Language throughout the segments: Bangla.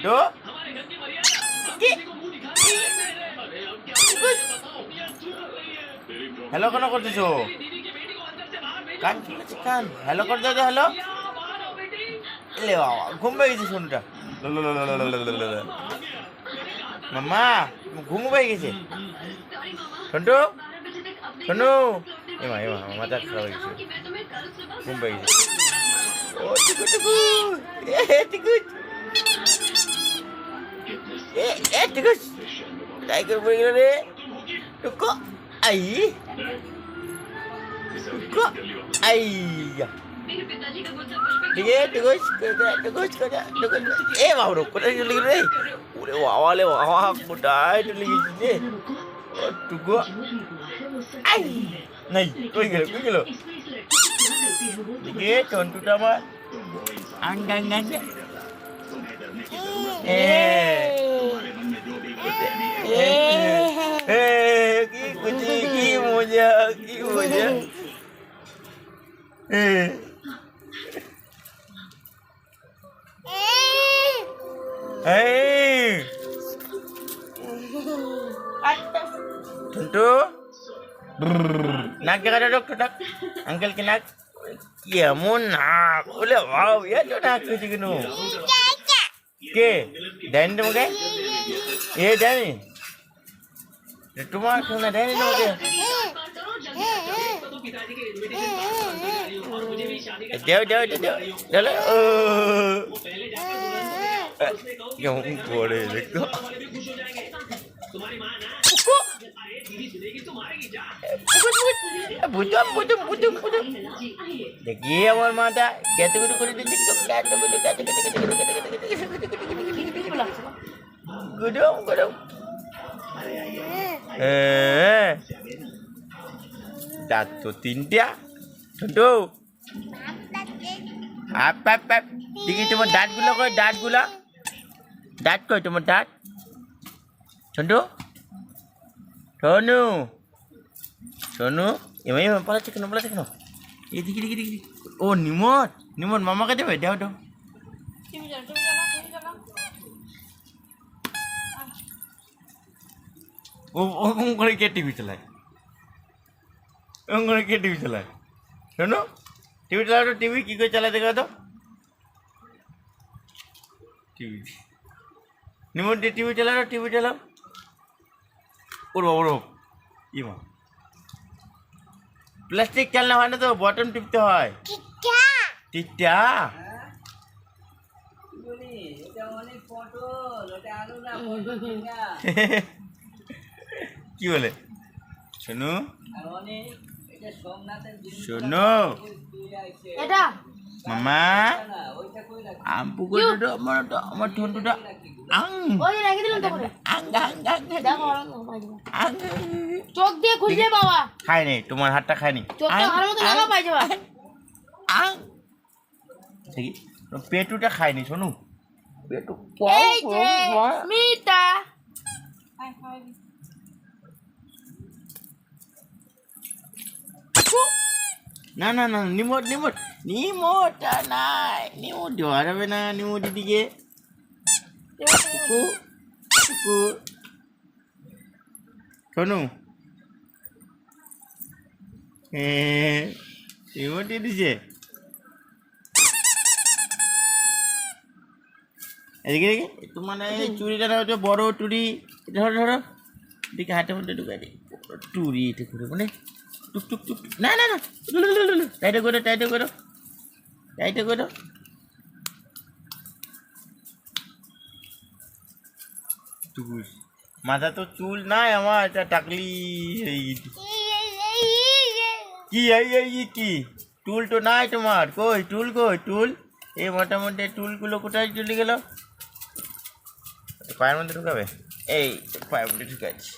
ছোটো হ্যালো কেন করতেছো? কান কান হ্যালো করে দাও, হ্যালো। এলে বাবা ঘুম পেয়ে গেছে সোনুটা। মাম্মা ঘুম পেয়ে গেছে সন্টু শোনো। এমা এমা মাথা খারাপ হয়ে গেছে, ঘুম পেয়ে গেছে। ও টিকু টিকু টিকু টিকু তাই করে পড়ে গেল রে। টুকু আই টুকু আইয়া ঠিক আছে টুকুস টুকুস টুকুস এ বাবু কোথায় চলে গেল রে? ওরে বাবা লে বাবা কোথায় চলে গেছিস রে? ও টুকু আই নাই কই গেল কই গেল? দেখে চন্টুটা আমার আঙ্গাং গাঙ্গে কি খুশি কি মজা কি মজা। চন্টু নাক দেখা ডক্টর ডাক আঙ্কেলকে নাক কেমন নাক বলে বাবা এত নাক হয়েছে কেন? কে দেয়নি তোমাকে? এ দেয়নি তোমার শোনা দেয়নি তোমাকে? দেও দেও দেও চলো কেমন করে দেখতো দেখি আমার মাথা গেতে গুটো করে দিচ্ছি গুডম গুডম দাঁত তো তিনটা ছোটো দেখি তোমার দাঁতগুলো কই দাঁতগুলা দাঁত কই তোমার দাঁত ছোটো সোনু সোনু এমনি পালাচ্ছে কেন এদিকে দিকে দিকে ও নিমট নিমট মামাকে দেবে দাও দাও ও ওরকম করে কে টিভি চালায়? ওরকম করে কে টিভি চালায়? শোনো টিভি চালাও তো টিভি কী করে চালায় দেখা তো টিভি নিমট দিয়ে টিভি চালাও টিভি চালাও ওর ই মা প্লাস্টিক খেলনা হয় না তো বটন টিপতে হয় টিকটা কি বলে শোনো শোনো মামা আমপু করে আমার ঠোঁটটা চোখ দিয়ে খুঁজলে বাবা খায়নি তোমার হাতটা খায়নি পেটুটা খায়নি শোনু পেটু মিতা না না না নিমট নিমট নিমটা নাই নিমট দেওয়া যাবে না নিমট দিদিকে শোনু নিমট দিয়ে দিছে এদিকে দেখি তোমার এই চুড়িটা হচ্ছে বড় টুরি ধরো ধরো দিকে হাতের মধ্যে ঢুকাই দিই টুরি এটা করে মানে টুক টুক টুক না না না টাইটে করো টাইটে করো টাইটে করো মাথা তো চুল নাই আমার এটা টাকলি কি এই কি টুল তো নাই তোমার কই টুল এই মোটামুটি টুলগুলো কোথায় চলে গেল? পায়ের মধ্যে ঢুকাবে এই পায়ের মধ্যে ঢুকাচ্ছি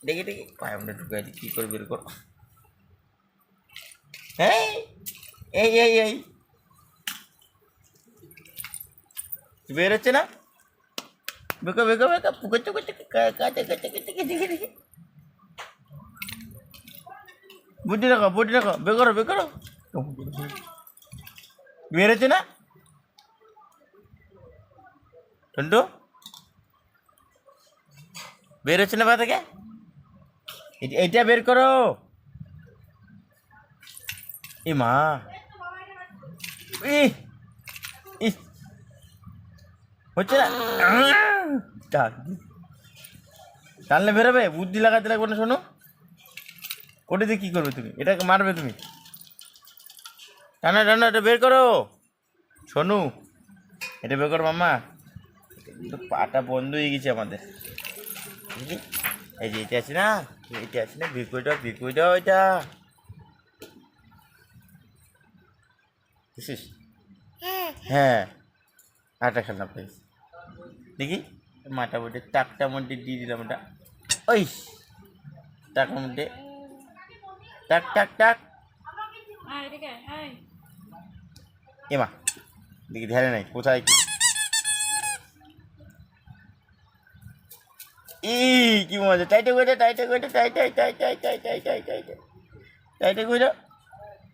দেখি দেখি পায়ের মধ্যে ঢুকাচ্ছি কী করে বের করো হ্যাঁ এই বের হচ্ছে না বেকো পুকুরতে কাটে দেখি বুদ্ধি রাখো বেকরো বের হচ্ছে না সন্টু বের হচ্ছে না পা থেকে, এইটা বের করো। এ মা, হচ্ছে না, টানলে বেরোবে, বুদ্ধি লাগাতে লাগবে না। শোনো, ওটা দিয়ে কী করবে তুমি? এটাকে মারবে তুমি? টানা টানা, এটা বের করো। শোনু, এটা বের করো মাম্মা। কিন্তু পাটা বন্ধ হয়ে গেছে আমাদের, বুঝলি? এই যে এটা আছে না, এটা আছে না, বিকুই দাও এটা। বুঝছিস? হ্যাঁ, আটা খেলনা প্লিজ। দেখি মাটা মধ্যে টাকটার মধ্যে দিয়ে দিলাম ওটা। ওই টাকার মধ্যে টাক টাক টাক। এমা দেখি ধ্যানে নাই কোথায় কি। কি মজা! টাইটে করে টাইটে করে টাইটে করে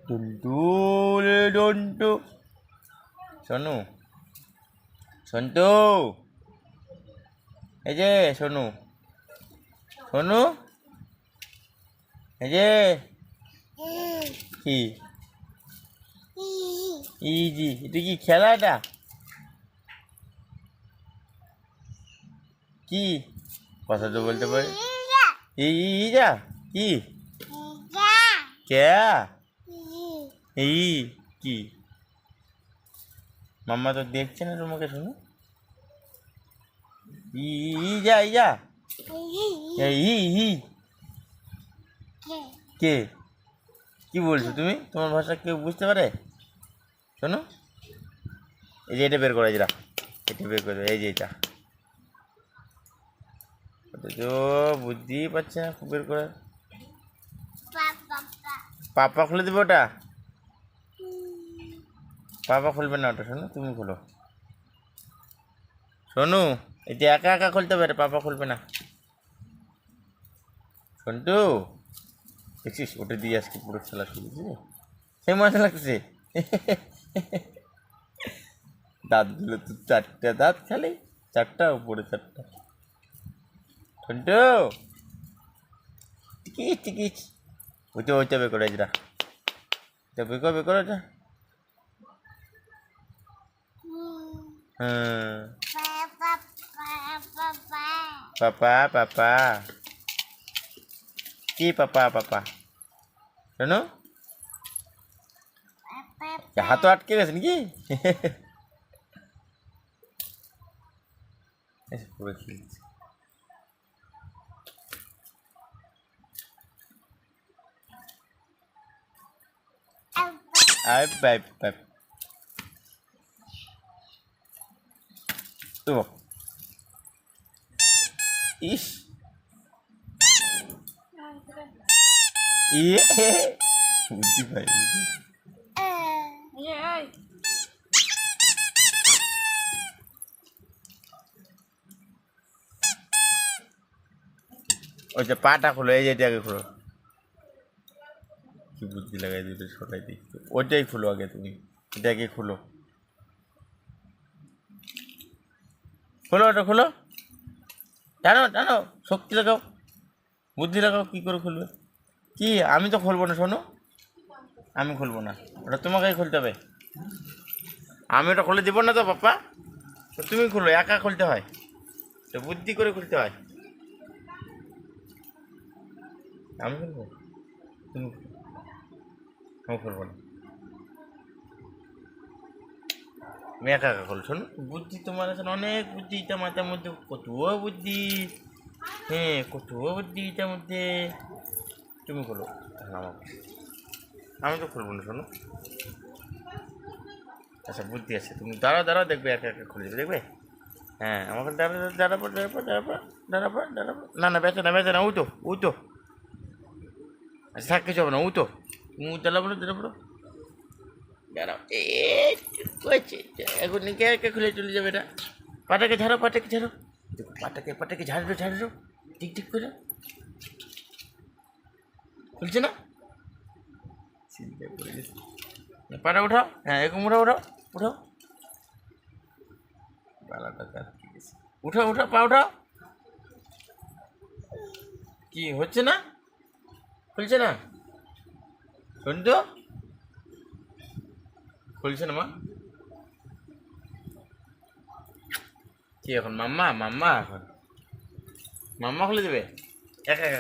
টুন্টু রে টুন্টু। শোনু, সন্তু, এই যে শোনু, শোনু, এই যে কি ইজি, এটা কি খেলা? এটা কি কথা তো বলতে পারে? ইজা কি ক্যা এই কি? মাম্মা তো দেখছে না তোমাকে। শোনো, ইজা ইজা কে কি বলছো তুমি? তোমার ভাষা কেউ বুঝতে পারে? শোনো, এই যে এটা বের করো, এটা বের করে, এই যে এটা তো বুঝতেই পারছে না বের করে। পাপা খুলে দেবে ওটা? পাপা খুলবে না ওটা। শোনো, তুমি খুলো। শোনু, এটা একা একা খুলতে পারে, পাপা খুলবে না। সন্টু, দেখছিস ওটা দিয়ে আজকে পুরো খেলা শুরু, সেই মজা লাগছে। দাঁতগুলো তো চারটা দাঁত, খালি চারটা, উপরে চারটা। সন্টু টিকিস টিকিস, ওইটা বের করে, এটা বের করো এটা। হুম, পাপা পাপা কি পাপা পাপা? শোনো, হাতও আটকে গেছে নাকি? পুরো খেলছে। আই বাই বাই তো ইস ইয়ে বুঝতে পারি। ওই যে পাটা খোলো, এই যে এটা আগে খোলো। কি বুদ্ধি লাগাই দিতে সবাই দেখতে। ওইটাই খোলো আগে, তুমি এটা আগে খোলো। খোলো ওটা খোলো, টানো টানো, শক্তি লাগাও, বুদ্ধি লাগাও। কী করে খুলবে? কি আমি তো খুলবো না। শোনো, আমি খুলবো না, ওটা তোমাকেই খুলতে হবে। আমি ওটা খুলে দেবো না তো পাপা, তো তুমি খুলো। একা খুলতে হয় তো, বুদ্ধি করে খুলতে হয়। আমি খুলবো, তুমি আমি খুলবো না, আমি একা একা খুলো। শোনো, বুদ্ধি তোমার আছে অনেক বুদ্ধি, এটা মাথার মধ্যে কত বুদ্ধি। হ্যাঁ, কত বুদ্ধি এটার মধ্যে। তুমি খোলো, আমাকে, আমি তো খুলবো না। শোনো, আচ্ছা বুদ্ধি আছে, তুমি দাঁড়াও দাঁড়াও, দেখবে একা একা খুলে যাবে, দেখবে। হ্যাঁ, আমাকে দাঁড়াবো, না না, বেঁচে না, উঠো। আচ্ছা থাক, কিছু হবে না, উঠো। তুমি দাঁড়াবো, দাঁড়াও। এখন একে একে খুলে চলে যাবে এটা। পাটাকে ঝাড়ো, দেখো, পাটাকে ঝাড়ো, ঠিক করে। খুলছে না, চিন্তা করে পাটা উঠাও। হ্যাঁ, এরকম উঠাও। পালাটাতে আটকে গেছে। উঠো উঠো পা উঠাও। কি হচ্ছে না? খুলছে না? সন্তু খুলছে না মা? কি এখন মাম্মা মাম্মা এখন মাম্মা খুলে দেবে একা একা